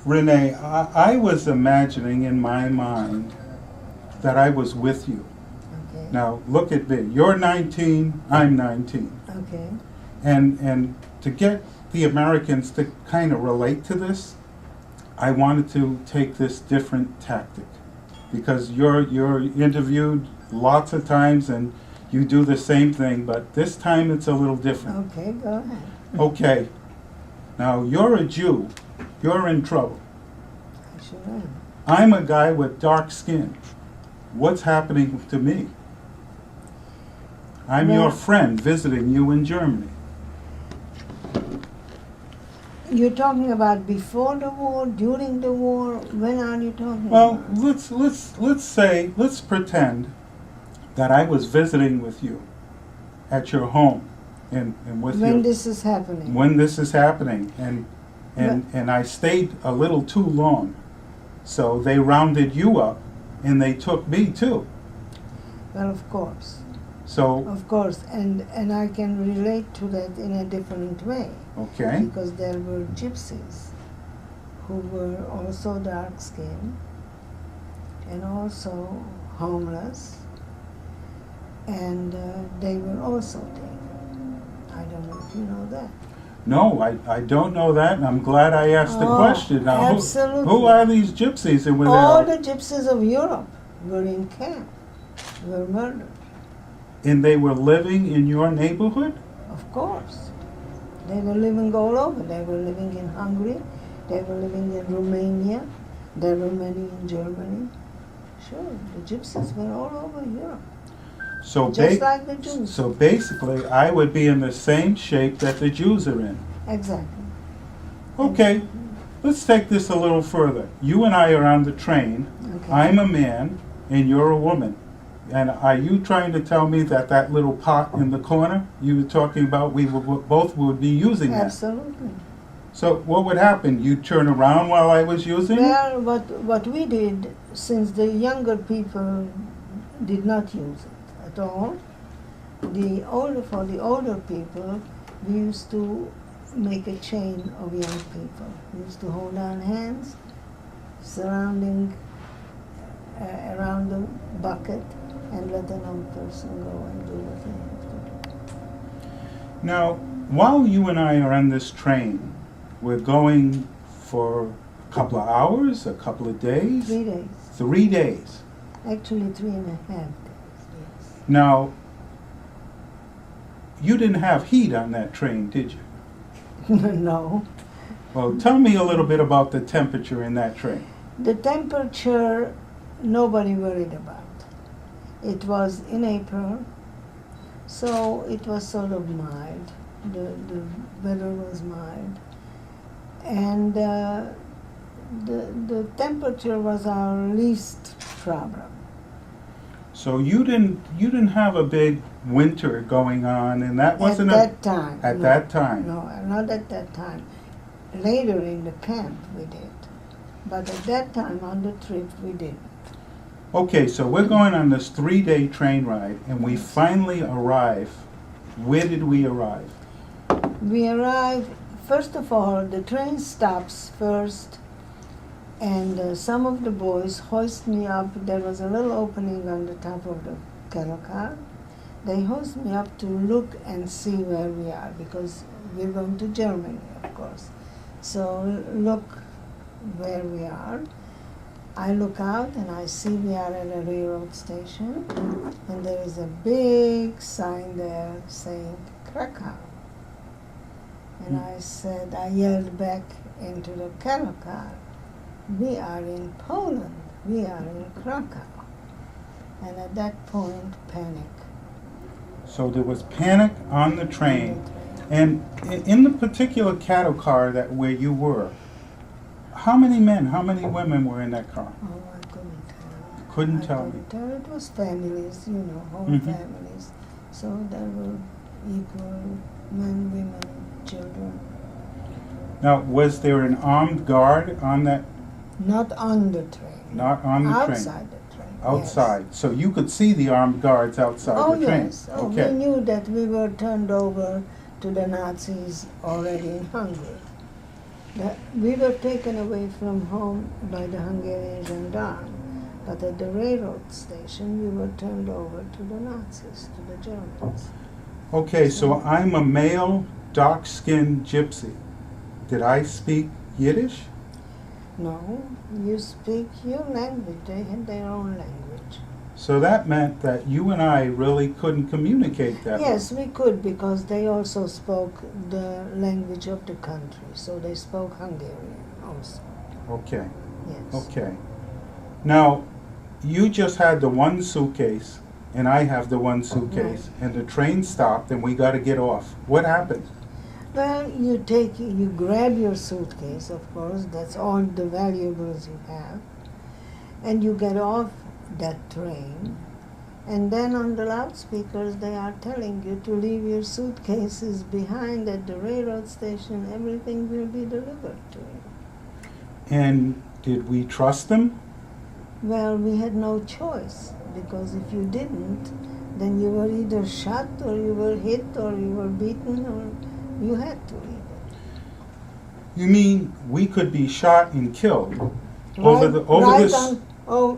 Renee, I was imagining in my mind that I was with you. Okay. Now, look at me. You're 19, I'm 19. Okay. And to get the Americans to kind of relate to this, I wanted to take this different tactic. Because you're interviewed lots of times and you do the same thing, but this time it's a little different. Okay, go ahead. Okay. Now, you're a Jew. You're in trouble. I sure am. I'm a guy with dark skin. What's happening to me? I'm Well- your friend visiting you in Germany. You're talking about before the war, during the war? When are you talking Well, about? let's pretend that I was visiting with you at your home and with When you this is happening? when this is happening and I stayed a little too long. So they rounded you up and they took me too. Well, of course. So, Of course. And I can relate to that in a different way. okay. Because there were gypsies who were also dark-skinned and also homeless, and they were also taken. I don't know if you know that. No, I don't know that, and I'm glad I asked the Oh, question. Now, absolutely. who are these gypsies? And All the gypsies of Europe were in camp, were murdered, and they were living in your neighborhood? of course. They were living all over. They were living in Hungary, they were living in Romania, there were many in Germany. Sure, the gypsies were all over Europe, So, just like the Jews. so basically, I would be in the same shape that the Jews are in. Exactly. Okay, let's take this a little further. You and I are on the train. Okay. I'm a man, and you're a woman. And are you trying to tell me that that little pot in the corner you were talking about, we both would be using that? Absolutely. So what would happen? You'd turn around while I was using it? Well, what we did, since the younger people did not use it at all, for the older people, we used to make a chain of young people. We used to hold on hands, surrounding around the bucket, and let the young person go and do what they have to do. Now, while you and I are on this train, we're going for a couple of hours, a couple of days? 3 days. 3 days. Actually, 3.5 days, yes. Now, you didn't have heat on that train, did you? No. Well, tell me a little bit about the temperature in that train. The temperature, nobody worried about. It was in April, so it was sort of mild. The weather was mild. And the temperature was our least problem. So you didn't have a big winter going on, and that wasn't at that time. at no. that time. No, not at that time. Later in the camp we did. But at that time on the trip we didn't. Okay, so we're going on this 3-day train ride, and we finally arrive. Where did we arrive? We arrived, first of all, the train stops first, and some of the boys hoist me up. There was a little opening on the top of the cattle car. They hoist me up to look and see where we are, because we're going to Germany, of course. So look where we are. I look out and I see we are at a railroad station, and there is a big sign there saying Krakow. And I yelled back into the cattle car, we are in Poland, we are in Krakow. And at that point, panic. So there was panic on the train, and in the particular cattle car where you were, how many men, how many women were in that car? Oh, I couldn't tell. You couldn't I tell me. couldn't tell. It was families, whole Mhm. families. So there were equal men, women, children. Now, was there an armed guard on that? Not on the train. Not on the train. Outside the train. Outside. So you could see the armed guards outside Oh, the train. yes. Oh, Okay. we knew that we were turned over to the Nazis already in Hungary. We were taken away from home by the Hungarian gendarme, but at the railroad station we were turned over to the Nazis, to the Germans. Okay, so I'm a male, dark-skinned gypsy. Did I speak Yiddish? No, you speak your language. They had their own language. So that meant that you and I really couldn't communicate that Yes, well. we could, because they also spoke the language of the country. So they spoke Hungarian also. Okay, Yes. okay. Now, you just had the one suitcase, and I have the one suitcase, and the train stopped, and we got to get off. What happened? Well, you grab your suitcase, of course, that's all the valuables you have, and you get off that train, and then on the loudspeakers they are telling you to leave your suitcases behind at the railroad station, everything will be delivered to you. And did we trust them? Well, we had no choice, because if you didn't, then you were either shot, or you were hit, or you were beaten, or you had to leave it. You mean we could be shot and killed Right over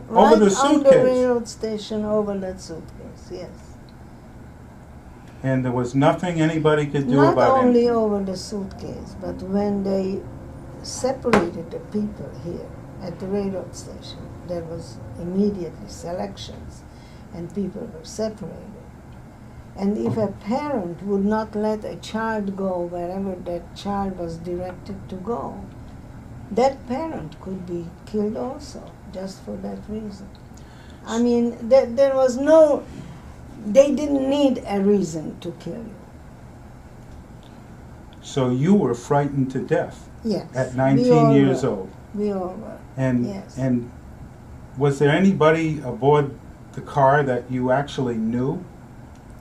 on the suitcase? railroad station, over that suitcase, yes. And there was nothing anybody could do Not about it? only over the suitcase, but when they separated the people here at the railroad station, there was immediately selections, and people were separated. And if a parent would not let a child go wherever that child was directed to go, that parent could be killed also, just for that reason. I mean, there was no, they didn't need a reason to kill you. So you were frightened to death Yes. at we 19 all years were. old. We all were. And, Yes. and was there anybody aboard the car that you actually knew?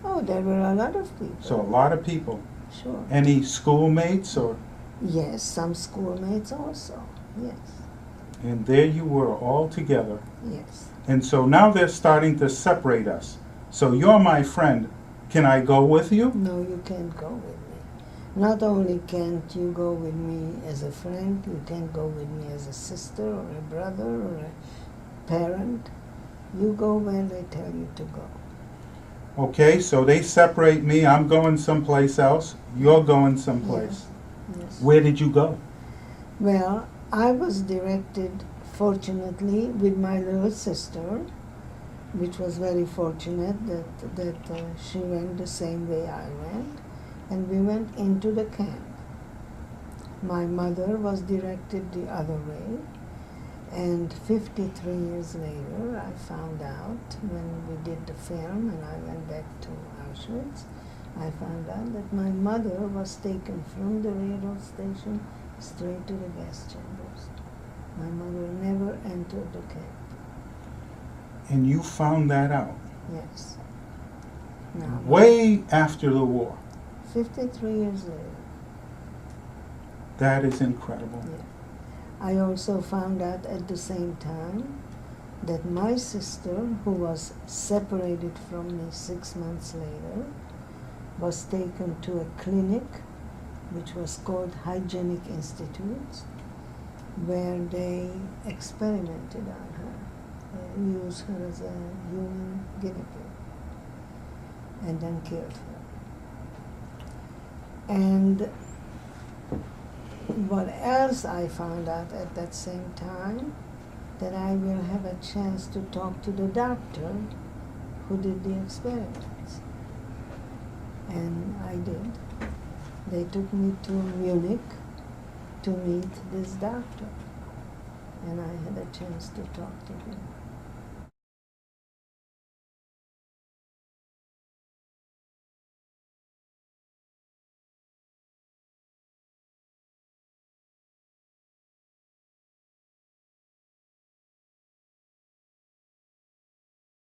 Oh, there were a lot of people. So a lot of people. Sure. Any schoolmates or? Yes, some schoolmates also. Yes. And there you were all together. Yes. And so now they're starting to separate us. So you're my friend. Can I go with you? No, you can't go with me. Not only can't you go with me as a friend, you can't go with me as a sister or a brother or a parent. You go where they tell you to go. Okay, so they separate me. I'm going someplace else. You're going someplace. Yes. Where did you go? Well, I was directed, fortunately, with my little sister, which was very fortunate that she went the same way I went, and we went into the camp. My mother was directed the other way, and 53 years later I found out, when we did the film and I went back to Auschwitz, I found out that my mother was taken from the railroad station straight to the gas chambers. My mother never entered the camp. And you found that out Yes. Now, way after the war. 53 years later. That is incredible. Yeah. I also found out at the same time that my sister, who was separated from me 6 months later, was taken to a clinic which was called Hygienic Institute, where they experimented on her, used her as a human guinea pig, and then killed her. And what else I found out at that same time, that I will have a chance to talk to the doctor who did the experiments. And I did. They took me to Munich to meet this doctor, and I had a chance to talk to him.